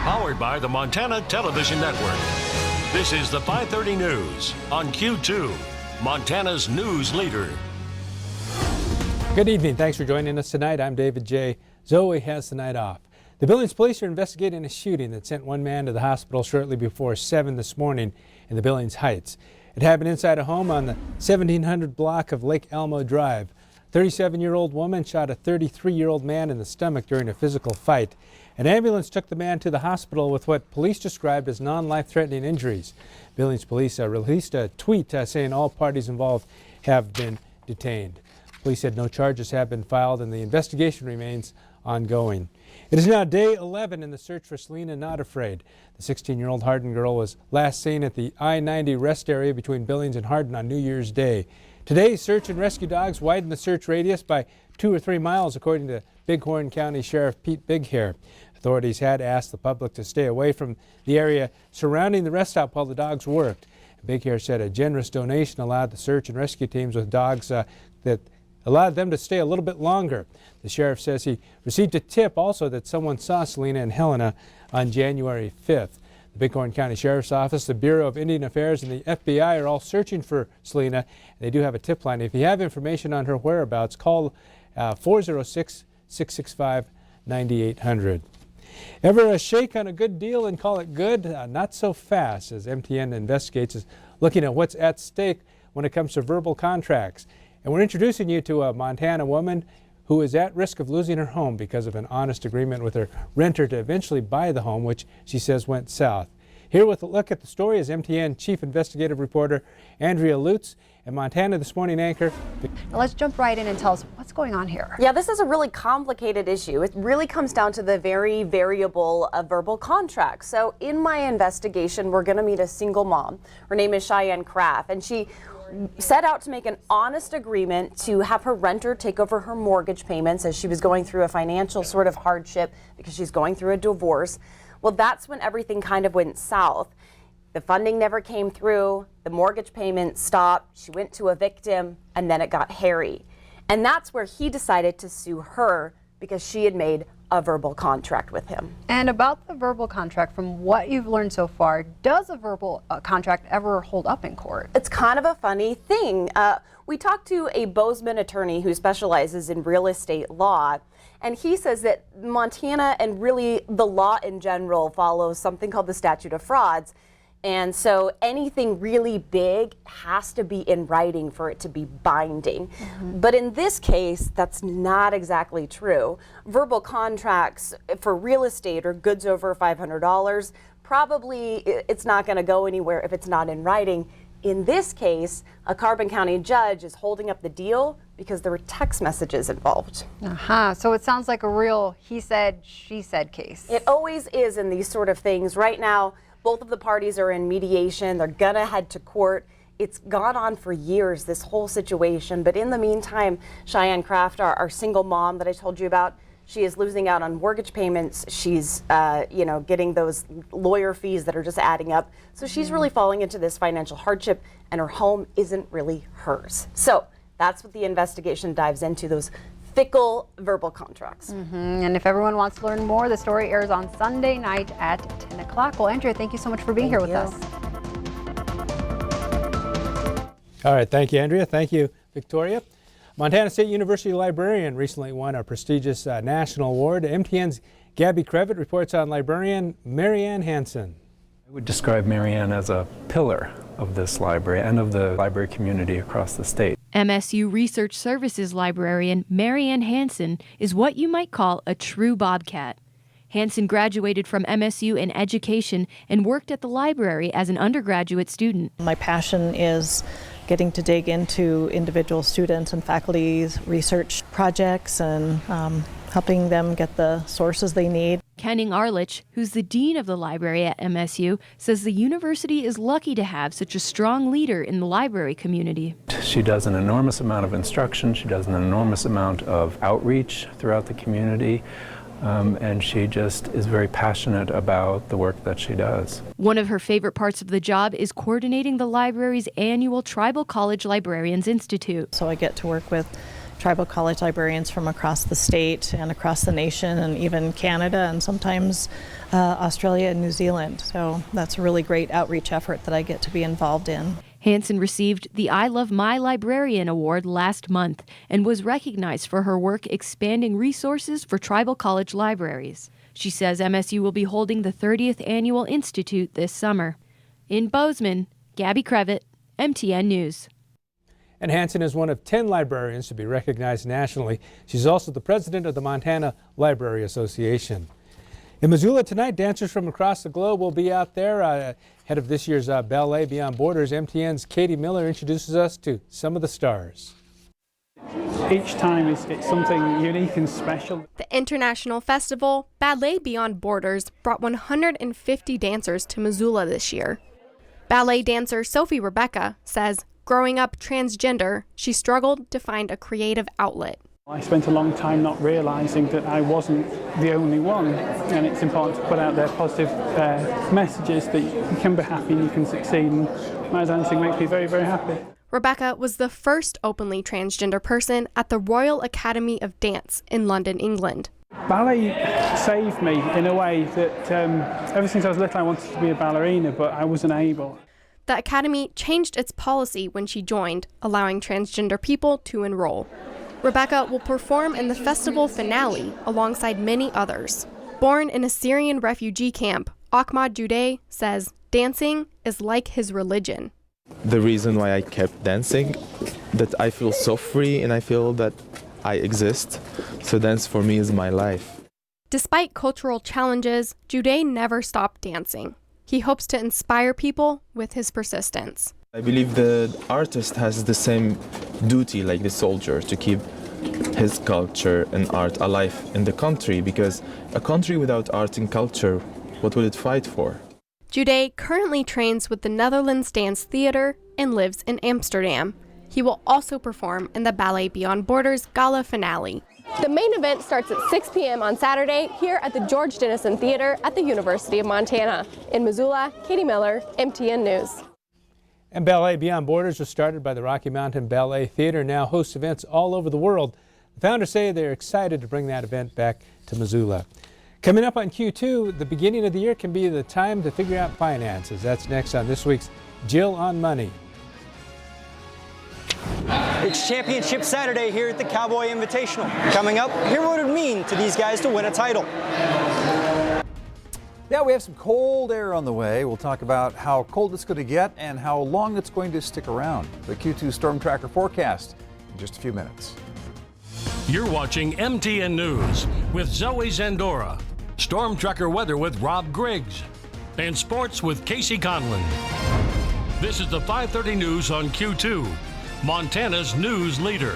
Powered by the Montana Television Network. This is the 5:30 News on Q2, Montana's news leader. Good evening. Thanks for joining us tonight. I'm David J. Zoe has the night off. The Billings police are investigating a shooting that sent one man to the hospital shortly before 7 this morning in the Billings Heights. It happened inside a home on the 1700 block of Lake Elmo Drive. A 37-year-old woman shot a 33-year-old man in the stomach during a physical fight. An ambulance took the man to the hospital with what police described as non-life-threatening injuries. Billings police released a tweet saying all parties involved have been detained. Police said no charges have been filed and the investigation remains ongoing. It is now day 11 in the search for Selena Not Afraid. The 16-year-old Hardin girl was last seen at the I-90 rest area between Billings and Hardin on New Year's Day. Today, search and rescue dogs widened the search radius by 2 or 3 miles, according to Bighorn County Sheriff Pete Bighair. Authorities had asked the public to stay away from the area surrounding the rest stop while the dogs worked. Bighair said a generous donation allowed the search and rescue teams with dogs that allowed them to stay a little bit longer. The sheriff says he received a tip also that someone saw Selena and Helena on January 5th. The Bighorn County Sheriff's Office, the Bureau of Indian Affairs, and the FBI are all searching for Selena. They do have a tip line. If you have information on her whereabouts, call 406-665-9800. Ever a shake on a good deal and call it good? Not so fast, as MTN Investigates is looking at what's at stake when it comes to verbal contracts. And we're introducing you to a Montana woman who is at risk of losing her home because of an honest agreement with her renter to eventually buy the home, which she says went south. Here with a look at the story is MTN Chief Investigative Reporter Andrea Lutz and Montana This Morning anchor. Now let's jump right in and tell us what's going on here. Yeah, this is a really complicated issue. It really comes down to the very variable of verbal contracts. So in my investigation, we're going to meet a single mom. Her name is Cheyenne Craft, and she set out to make an honest agreement to have her renter take over her mortgage payments as she was going through a financial sort of hardship because she's going through a divorce. Well, that's when everything kind of went south. The funding never came through, the mortgage payment stopped, she went to a victim, and then it got hairy. And that's where he decided to sue her because she had made a verbal contract with him. And about the verbal contract, from what you've learned so far, does a verbal contract ever hold up in court? It's kind of a funny thing. We talked to a Bozeman attorney who specializes in real estate law, and he says that Montana and really the law in general follows something called the statute of frauds. And so anything really big has to be in writing for it to be binding. But in this case, that's not exactly true. Verbal contracts for real estate or goods over $500, probably it's not going to go anywhere if it's not in writing. In this case, a Carbon County judge is holding up the deal because there were text messages involved. So it sounds like a real he said, she said case. It always is in these sort of things. Right now, both of the parties are in mediation. They're gonna head to court. It's gone on for years, this whole situation. But in the meantime, Cheyenne Craft, our single mom that I told you about, she is losing out on mortgage payments. She's, getting those lawyer fees that are just adding up. So she's really falling into this financial hardship, and her home isn't really hers. So that's what the investigation dives into, those fickle verbal contracts. And if everyone wants to learn more, the story airs on Sunday night at 10 o'clock. Well, Andrea, thank you so much for being here with us. All right, thank you, Andrea. Thank you, Victoria. Montana State University librarian recently won a prestigious national award. MTN's Gabby Crevitt reports on librarian Marianne Hansen. I would describe Marianne as a pillar of this library and of the library community across the state. MSU Research Services librarian Marianne Hansen is what you might call a true bobcat. Hansen graduated from MSU in education and worked at the library as an undergraduate student. My passion is getting to dig into individual students and faculty's research projects and helping them get the sources they need. Kenning Arlich, who's the dean of the library at MSU, says the university is lucky to have such a strong leader in the library community. She does an enormous amount of instruction. She does an enormous amount of outreach throughout the community. And she just is very passionate about the work that she does. One of her favorite parts of the job is coordinating the library's annual Tribal College Librarians Institute. So I get to work with tribal college librarians from across the state and across the nation, and even Canada and sometimes Australia and New Zealand. So that's a really great outreach effort that I get to be involved in. Hansen received the I Love My Librarian Award last month and was recognized for her work expanding resources for tribal college libraries. She says MSU will be holding the 30th Annual Institute this summer. In Bozeman, Gabby Crevitt, MTN News. And Hansen is one of 10 librarians to be recognized nationally. She's also the president of the Montana Library Association. In Missoula tonight, dancers from across the globe will be out there. Ahead of this year's Ballet Beyond Borders, MTN's Katie Miller introduces us to some of the stars. Each time it's something unique and special. The international festival, Ballet Beyond Borders, brought 150 dancers to Missoula this year. Ballet dancer Sophie Rebecca says, growing up transgender, she struggled to find a creative outlet. I spent a long time not realizing that I wasn't the only one, and it's important to put out their positive messages that you can be happy and you can succeed, and my dancing makes me very, very happy. Rebecca was the first openly transgender person at the Royal Academy of Dance in London, England. Ballet saved me in a way that ever since I was little I wanted to be a ballerina, but I wasn't able. The Academy changed its policy when she joined, allowing transgender people to enroll. Rebecca will perform in the festival finale alongside many others. Born in a Syrian refugee camp, Ahmad Judeh says dancing is like his religion. The reason why I kept dancing, that I feel so free and I feel that I exist. So dance for me is my life. Despite cultural challenges, Judeh never stopped dancing. He hopes to inspire people with his persistence. I believe the artist has the same duty like the soldier to keep his culture and art alive in the country, because a country without art and culture, what would it fight for? Judeh currently trains with the Netherlands Dance Theater and lives in Amsterdam. He will also perform in the Ballet Beyond Borders gala finale. The main event starts at 6 p.m. on Saturday here at the George Dennison Theater at the University of Montana. In Missoula, Katie Miller, MTN News. And Ballet Beyond Borders was started by the Rocky Mountain Ballet Theater, now hosts events all over the world. The founders say they're excited to bring that event back to Missoula. Coming up on Q2, the beginning of the year can be the time to figure out finances. That's next on this week's Jill on Money. It's Championship Saturday here at the Cowboy Invitational. Coming up, hear what it would mean to these guys to win a title. Yeah, we have some cold air on the way. We'll talk about how cold it's going to get and how long it's going to stick around. The Q2 Storm Tracker forecast in just a few minutes. You're watching MTN News with Zoe Zandora, Storm Tracker weather with Rob Griggs, and sports with Casey Conlon. This is the 5:30 news on Q2, Montana's news leader.